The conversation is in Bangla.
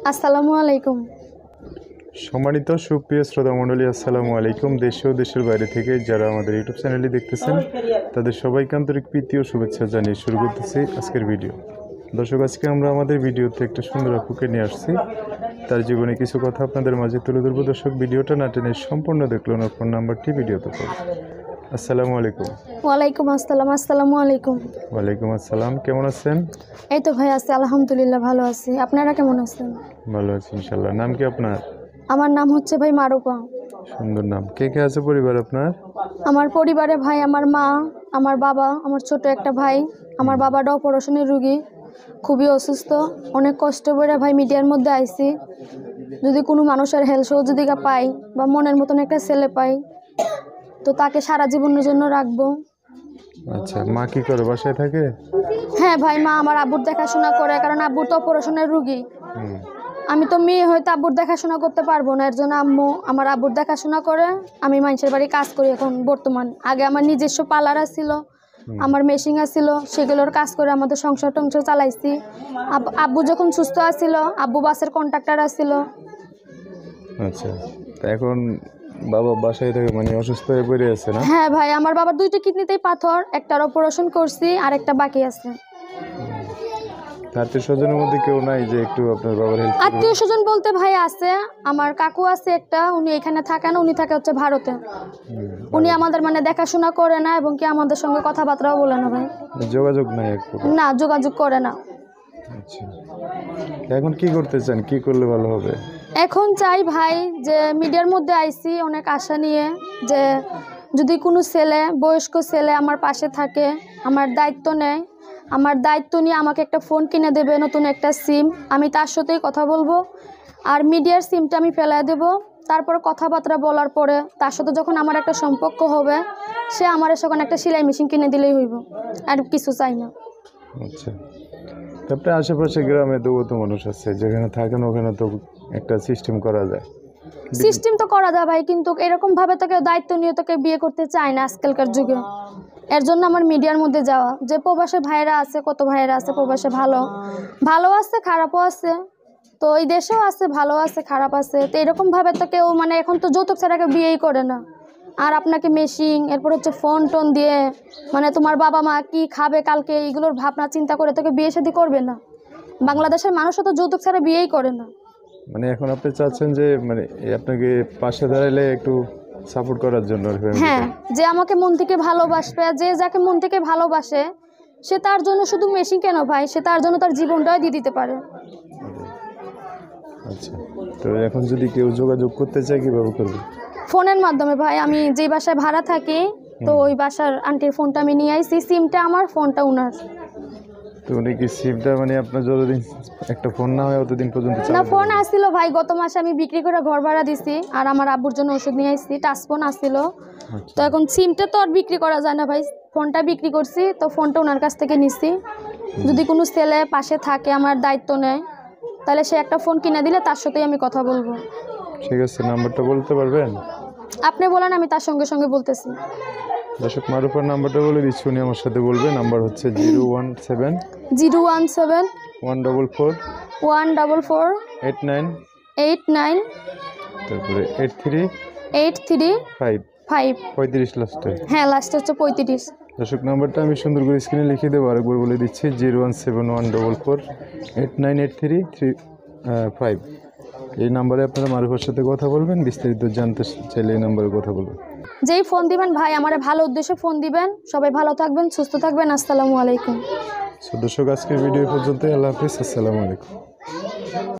আসসালামু আলাইকুম। সম্মানিত সুপ্রিয় শ্রোতা মণ্ডলী, আসসালামু আলাইকুম। দেশ ও দেশের বাইরে থেকে যারা আমাদের ইউটিউব চ্যানেলটি দেখতেছেন তাদের সবাইকে আন্তরিক প্রীতি ও শুভেচ্ছা জানিয়ে শুরু করতেছি আজকের ভিডিও। দর্শক, আজকে আমরা আমাদের ভিডিওতে একটা সুন্দর আপুকে নিয়ে আসছি। তার জীবনে কিছু কথা আপনাদের মাঝে তুলে ধরবো। দর্শক, ভিডিওটা না টেনে সম্পূর্ণ দেখলেন। ফোন নাম্বারটি ভিডিওতে পাবেন। আসসালামু আলাইকুম। ওয়ালাইকুম আসসালাম। আসসালামু আলাইকুম। ওয়ালাইকুম আসসালাম। কেমন আছেন? এই তো ভাই আছি, আলহামদুলিল্লাহ ভালো আছি। আপনারা কেমন আছেন? ভালো আছি ইনশাল্লাহ। নাম কি আপনার? আমার নাম হচ্ছে ভাই মারুফা। সুন্দর নাম। কে কে আছে পরিবার আপনার? আমার পরিবারে ভাই আমার মা, আমার বাবা, আমার ছোট একটা ভাই। আমার বাবাটা অপারেশনের রুগী, খুবই অসুস্থ। অনেক কষ্ট করে ভাই মিডিয়ার মধ্যে আইছি। যদি কোনো মানুষের হেল্প সহযোগিতা পাই বা মনের মতন একটা ছেলে পাই তো তাকে সারা জীবনের জন্য রাখবো। আচ্ছা, মা কি করে, বাসায় থাকে? হ্যাঁ ভাই, মা আমার আব্বুর দেখাশোনা করে, কারণ আব্বুর তো অপারেশনের রুগী। আমি তো মেয়ে হয়তো আব্বুর দেখাশোনা করতে পারবো না, এর জন্য আম্মু আমার আব্বুর দেখাশোনা করে। আমি মানুষের বাড়ি কাজ করি এখন বর্তমান। আগে আমার নিজস্ব পার্লার ছিল, আমার মেশিন ছিল, সেগুলোর কাজ করে আমাদের সংসার টংসার চালাইছি। আব্বু যখন সুস্থ আছিল, আব্বু বাসের কন্ট্রাক্টর আছিল। আচ্ছা, তা এখন বাবা বাসায় থেকে মানে অসুস্থ হয়ে পড়ে আছে না? হ্যাঁ ভাই, আমার বাবার দুইটা কিডনিতেই পাথর, একটার অপারেশন করছি আর একটা বাকি আছে। আত্মীয় স্বজনের মধ্যে কেউ নাই যে একটু আপনার বাবার হেল্প করবে? আত্মীয় স্বজন বলতে ভাই আছে, আমার কাকু আছে একটা, উনি এখানে থাকে না, উনি থাকে হচ্ছে ভারতে। উনি আমাদের মানে দেখাশোনা করে না এবং কি আমাদের সঙ্গে কথাবার্তাও বলে না ভাই। যোগাযোগ নাই একটু? না, যোগাযোগ করে না। আচ্ছা, এখন কি করতে চান, কি করলে ভালো হবে? এখন চাই ভাই যে মিডিয়ার মধ্যে আইছি অনেক আশা নিয়ে, যে যদি কোনো ছেলে, বয়স্ক ছেলে আমার পাশে থাকে, আমার দায়িত্ব নেয়, আমার দায়িত্ব নিয়ে আমাকে একটা ফোন কিনে দেবে, নতুন একটা সিম, আমি তার সাথেই কথা বলবো। আর মিডিয়ার সিমটা আমি ফেলাই দেবো। তারপর কথাবার্তা বলার পরে তার সাথে যখন আমার একটা সম্পর্ক হবে, সে আমার সেখানে একটা সেলাই মেশিন কিনে দিলেই হইব, আর কিছু চাই না। আচ্ছা, তারপরে আশেপাশে গ্রামে তো মানুষ আছে, যেখানে থাকেন ওখানে তো একটা সিস্টেম করা যায়। সিস্টেম তো করা যায় ভাই, কিন্তু এরকমভাবে তোকে দায়িত্ব নিয়ে তোকে বিয়ে করতে চায় না আজকালকার যুগে। এর জন্য আমার মিডিয়ার মধ্যে যাওয়া। যে প্রবাসে ভাইরা আছে, কত ভাইরা আছে প্রবাসে, ভালো আছে, খারাপও আছে। তো এই দেশেও আছে, ভালো আছে, খারাপ আছে। তো এরকমভাবে তো কেউ মানে এখন তো যৌতুক ছাড়া কেউ বিয়েই করে না। আর আপনাকে মেশিন, এরপর হচ্ছে ফোন টোন দিয়ে মানে তোমার বাবা মা কি খাবে কালকে, এইগুলোর ভাবনা চিন্তা করে তোকে বিয়ে শাদী করবে না। বাংলাদেশের মানুষও তো যৌতুক ছাড়া বিয়েই করে না। মানে এখন আপনি চাচ্ছেন যে মানে আপনাকে পাশে দাঁড়াইলে একটু সাপোর্ট করার জন্য? হ্যাঁ, যে আমাকে মন থেকে ভালোবাসবে, যে যাকে মন থেকে ভালোবাসে, সে তার জন্য শুধু মেশিন কেন ভাই, সে তার জন্য তার জীবনটাও দিয়ে দিতে পারে। আচ্ছা, তো এখন যদি কেউ যোগাযোগ করতে চায় কিভাবে করবে? ফোনের মাধ্যমে ভাই। আমি যে বাসায় ভাড়া থাকি, তো ওই বাসার আন্টির ফোনটা আমি নিয়ে আইছি, সিমটা আমার, ফোনটা উনার। তো উনি কি সিমটা মানে আপনার যতদিন একটা ফোন না হয় অতদিন পর্যন্ত না, চালাবে? ফোন আসছিল ভাই, গত মাসে আমি বিক্রি করে ঘর ভাড়া দিছি, আর আমার আব্বুর জন্য ওষুধ নিয়ে আইছি, টাচ ফোন আসছিল। তো এখন সিমটা তো আর বিক্রি করা যায় না ভাই, ফোনটা বিক্রি করছি, তো ফোনটা ওনার কাছ থেকে নিছি। যদি কোনো ছেলে পাশে থাকে, আমার দায়িত্ব নেয়, তাহলে সে একটা ফোন কিনে দিলে তার সাথেই আমি কথা বলবো। ঠিক আছে, নাম্বারটা বলতে পারবেন? আপনি বলেন, আমি তার সঙ্গে সঙ্গে বলতেছি। দর্শক, মারুফার নাম্বারটা বলে দিচ্ছি, উনি আমার সাথে বলবে। নাম্বার হচ্ছে 017 017 144 144 89, 89, তারপরে 83 83 5 5। 35 লাস্টে। হ্যাঁ, লাস্ট হচ্ছে 35। দর্শক, নাম্বারটা আমি সুন্দর করে স্ক্রিনে লিখে দেবো, আরেকবার বলে দিচ্ছি 017 144 8983 5। এই নাম্বারে আপনারা মারুফার সাথে কথা বলবেন, বিস্তারিত জানতে চাইলে এই নাম্বারে কথা বলবেন। যেই ফোন দিবেন ভাই, আমার ভালো উদ্দেশ্যে ফোন দিবেন। সবাই ভালো থাকবেন, সুস্থ থাকবেন। আসসালামু আলাইকুম। দর্শক, আজকের ভিডিও পর্যন্ত। আল্লাহ হাফিজ, আসসালামু আলাইকুম।